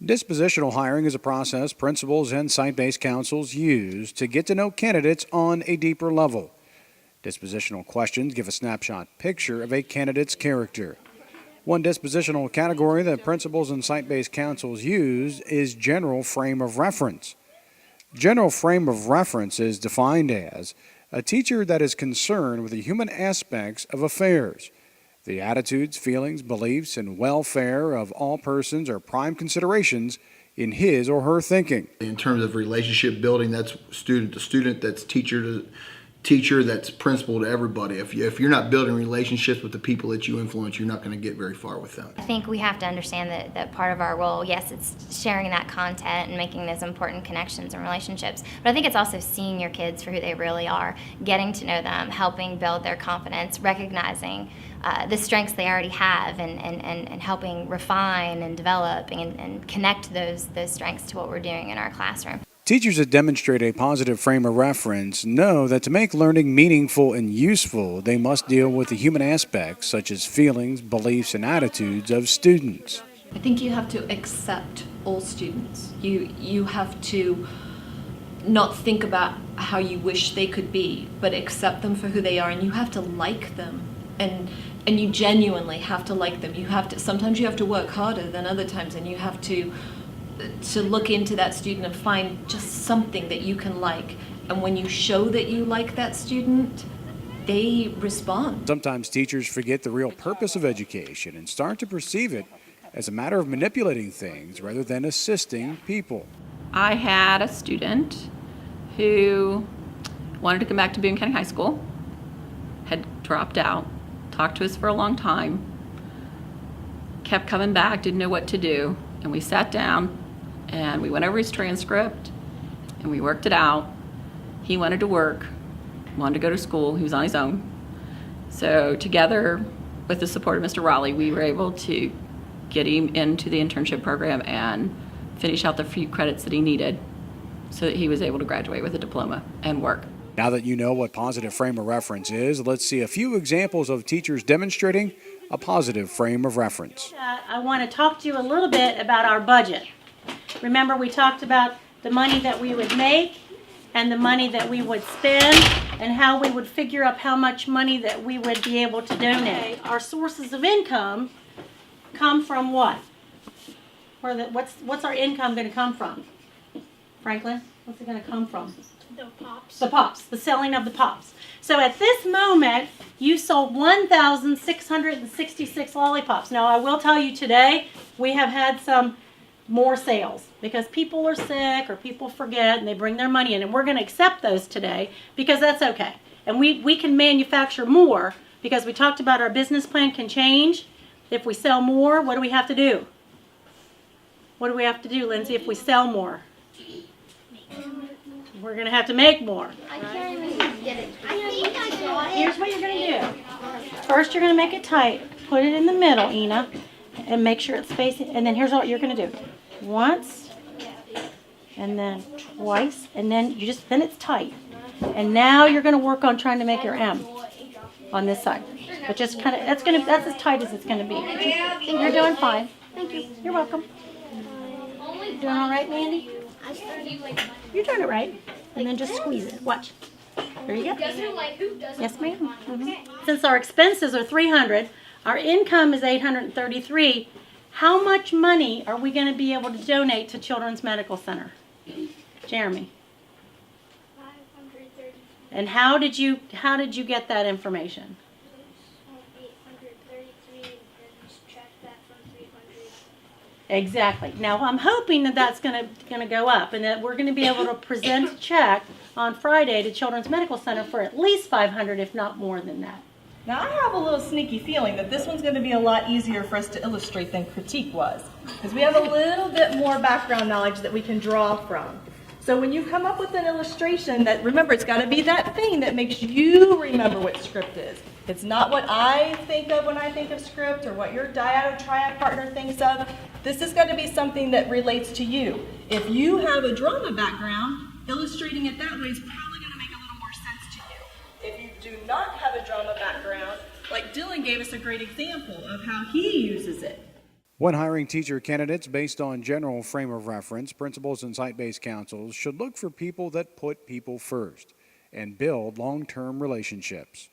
Dispositional hiring is a process principals and site-based councils use to get to know candidates on a deeper level. Dispositional questions give a snapshot picture of a candidate's character. One dispositional category that principals and site-based councils use is general frame of reference. General frame of reference is defined as a teacher that is concerned with the human aspects of affairs. The attitudes, feelings, beliefs, and welfare of all persons are prime considerations in his or her thinking. In terms of relationship building, that's student to student, that's teacher to teacher, that's principal to everybody. If you're not building relationships with the people that you influence, you're not going to get very far with them. I think we have to understand that part of our role, yes, it's sharing that content and making those important connections and relationships, but I think it's also seeing your kids for who they really are, getting to know them, helping build their confidence, recognizing the strengths they already have, and helping refine and develop and connect those strengths to what we're doing in our classroom. Teachers that demonstrate a positive frame of reference know that to make learning meaningful and useful, they must deal with the human aspects such as feelings, beliefs, and attitudes of students. I think you have to accept all students. You have to not think about how you wish they could be, but accept them for who they are, and you have to like them. And you genuinely have to like them. Sometimes you have to work harder than other times, and you have to look into that student and find just something that you can like. And when you show that you like that student, they respond. Sometimes teachers forget the real purpose of education and start to perceive it as a matter of manipulating things rather than assisting people. I had a student who wanted to come back to Boone County High School, had dropped out, talked to us for a long time, kept coming back, didn't know what to do, and we sat down and we went over his transcript and we worked it out. He wanted to work, wanted to go to school, he was on his own. So together with the support of Mr. Raleigh, we were able to get him into the internship program and finish out the few credits that he needed so that he was able to graduate with a diploma and work. Now that you know what positive frame of reference is, let's see a few examples of teachers demonstrating a positive frame of reference. I want to talk to you a little bit about our budget. Remember, we talked about the money that we would make and the money that we would spend and how we would figure up how much money that we would be able to donate. Our sources of income come from what? What's our income going to come from? Franklin, what's it going to come from? The pops. The pops, the selling of the pops. So at this moment, you sold 1,666 lollipops. Now, I will tell you today, we have had some more sales because people are sick or people forget and they bring their money in, and we're going to accept those today because that's okay. And we can manufacture more because we talked about our business plan can change. If we sell more, what do we have to do? What do we have to do, Lindsay, if we sell more? We're going to have to make more. I can't even get it. I think I got it. Here's what you're going to do. First, you're going to make it tight. Put it in the middle, Ina, and make sure it's facing. And then here's what you're going to do. Once, and then twice, and then then it's tight. And now you're going to work on trying to make your M on this side. But just kind of, that's as tight as it's going to be. You're doing fine. Thank you. You're welcome. You doing all right, Mandy? You're doing it right. And then just squeeze it. Watch. There you go. Yes, ma'am. Since our expenses are $300, our income is $833. How much money are we going to be able to donate to Children's Medical Center? Jeremy. 533. And how did you get that information? 833 and subtract that from 300. Exactly. Now I'm hoping that that's going to go up and that we're going to be able to present a check on Friday to Children's Medical Center for at least $500, if not more than that. Now I have a little sneaky feeling that this one's going to be a lot easier for us to illustrate than critique was, because we have a little bit more background knowledge that we can draw from. So when you come up with an illustration, that remember, it's got to be that thing that makes you remember what script is. It's not what I think of when I think of script or what your dyad or triad partner thinks of. This is going to be something that relates to you. If you have a drama background, illustrating it that way is probably going to make a little more sense to you. If you do not have a drama background, like Dylan gave us a great example of how he uses it. When hiring teacher candidates based on general frame of reference, principals and site-based councils should look for people that put people first and build long-term relationships.